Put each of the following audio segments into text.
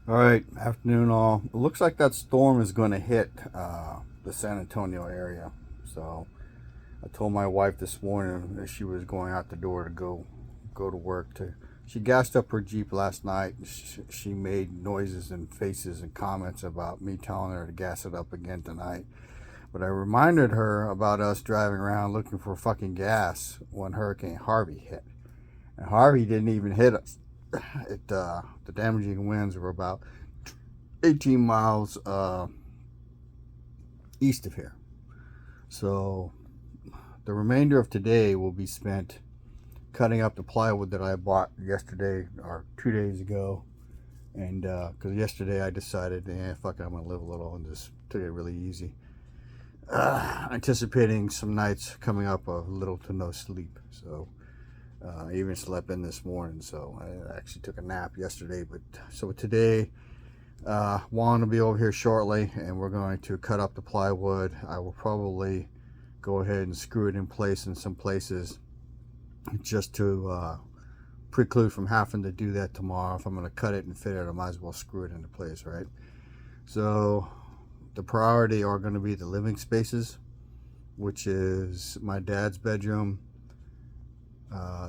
All right, afternoon all. It looks like that storm is going to hit the San Antonio area. So I told my wife this morning that she was going out the door to go to work. She gassed up her Jeep last night. She made noises and faces and comments about me telling her to gas it up again tonight. But I reminded her about us driving around looking for fucking gas when Hurricane Harvey hit, and Harvey didn't even hit us. The damaging winds were about 18 miles east of here. So the remainder of today will be spent cutting up the plywood that I bought yesterday or 2 days ago. And because yesterday I decided, fuck it, I'm going to live a little and just took it really easy. Anticipating some nights coming up of little to no sleep. So I even slept in this morning. So I actually took a nap yesterday. But so today, Juan will be over here shortly, and we're going to cut up the plywood. I will probably go ahead and screw it in place in some places just to preclude from having to do that tomorrow. If I'm going to cut it and fit it, I might as well screw it into place, right? So the priority are going to be the living spaces, which is my dad's bedroom,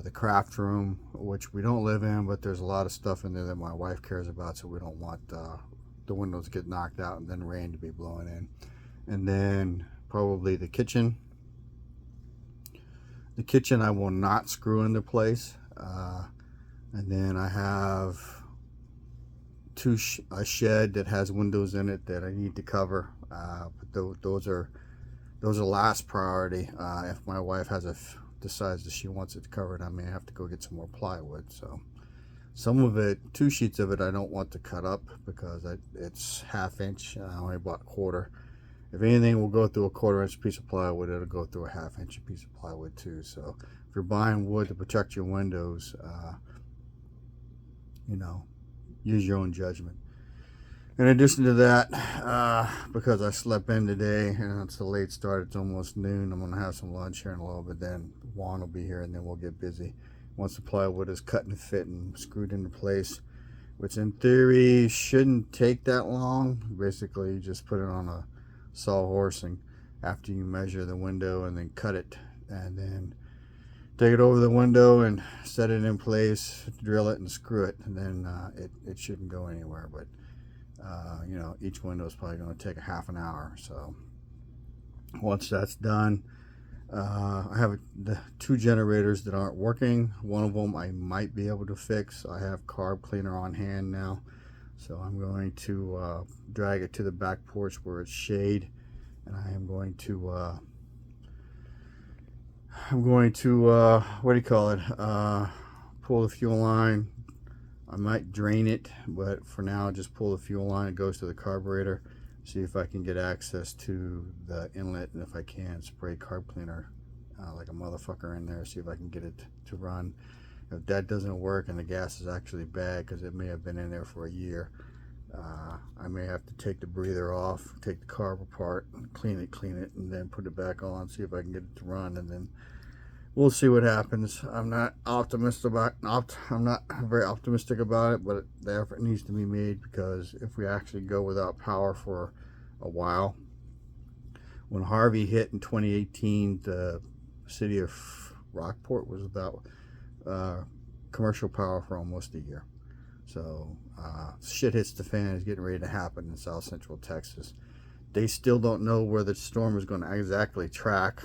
the craft room, which we don't live in, but there's a lot of stuff in there that my wife cares about, so we don't want the windows to get knocked out and then rain to be blowing in. And then probably the kitchen. The kitchen I will not screw into place. And then I have a shed that has windows in it that I need to cover. But those are last priority. If my wife decides that she wants it covered, I may have to go get some more plywood. So some of it, 2 sheets of it, I don't want to cut up because it's ½ inch. I only bought a quarter. If anything will go through a 1/4 inch piece of plywood, it'll go through a ½ inch piece of plywood too. So if you're buying wood to protect your windows, use your own judgment. In addition to that, because I slept in today and it's a late start, it's almost noon. I'm gonna have some lunch here in a little bit. Then Juan will be here, and then we'll get busy. Once the plywood is cut and fit and screwed into place, which in theory shouldn't take that long. Basically, you just put it on a sawhorse, and after you measure the window and then cut it, and then take it over the window and set it in place, drill it and screw it, and then it shouldn't go anywhere. But each window is probably going to take a ½ an hour. So once that's done, I have the 2 generators that aren't working. One of them I might be able to fix. I have carb cleaner on hand now, so I'm going to drag it to the back porch where it's shade, and I am going to what do you call it? Pull the fuel line. I might drain it, but for now, just pull the fuel line. It goes to the carburetor. See if I can get access to the inlet, and if I can, spray carb cleaner like a motherfucker in there. See if I can get it to run. If that doesn't work and the gas is actually bad because it may have been in there for a year, I may have to take the breather off, take the carb apart, clean it, and then put it back on. See if I can get it to run, and then we'll see what happens. I'm not very optimistic about it, but the effort needs to be made because if we actually go without power for a while, when Harvey hit in 2018, the city of Rockport was without commercial power for almost a year. So shit hits the fan is getting ready to happen in South Central Texas. They still don't know where the storm is going to exactly track.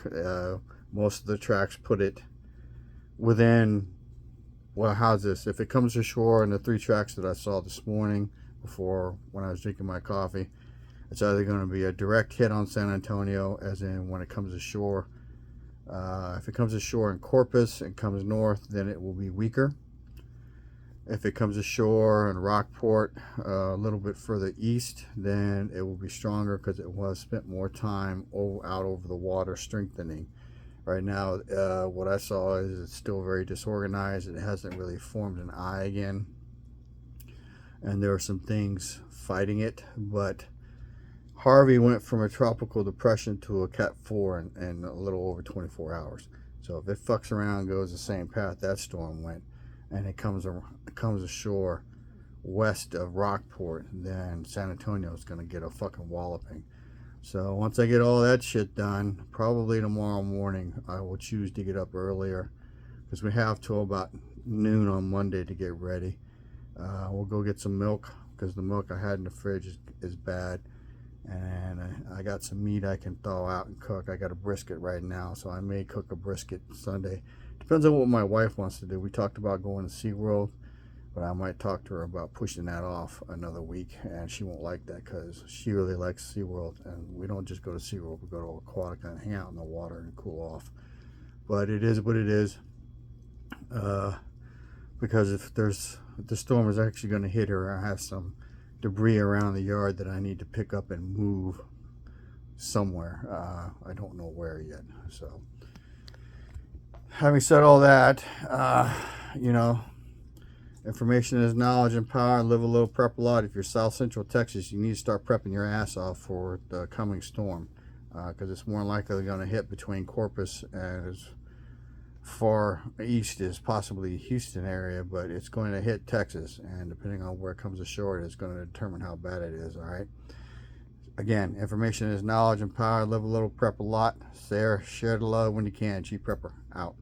Most of the tracks put it within, well, how's this? If it comes ashore in the 3 tracks that I saw this morning before when I was drinking my coffee, it's either going to be a direct hit on San Antonio, as in when it comes ashore. If it comes ashore in Corpus and comes north, then it will be weaker. If it comes ashore in Rockport, a little bit further east, then it will be stronger because it was spent more time out over the water strengthening. Right now, what I saw is it's still very disorganized. It hasn't really formed an eye again. And there are some things fighting it. But Harvey went from a tropical depression to a Cat 4 in a little over 24 hours. So if it fucks around and goes the same path that storm went, and it comes ashore west of Rockport, then San Antonio is going to get a fucking walloping. So once I get all that shit done, probably tomorrow morning, I will choose to get up earlier, because we have till about noon on Monday to get ready. We'll go get some milk, because the milk I had in the fridge is bad. And I got some meat I can thaw out and cook. I got a brisket right now, so I may cook a brisket Sunday. Depends on what my wife wants to do. We talked about going to SeaWorld, but I might talk to her about pushing that off another week, and she won't like that because she really likes SeaWorld, and we don't just go to SeaWorld, we go to Aquatica and hang out in the water and cool off. But it is what it is, because if the storm is actually going to hit her, I have some debris around the yard that I need to pick up and move somewhere. I don't know where yet. So having said all that, you know, information is knowledge and power. Live a little, prep a lot. If you're South Central Texas, you need to start prepping your ass off for the coming storm, because it's more likely going to hit between Corpus and as far east as possibly Houston area, but it's going to hit Texas, and depending on where it comes ashore, it's going to determine how bad it is. All right, again, information is knowledge and power. Live a little, prep a lot. Share the love when you can. Chief Prepper out.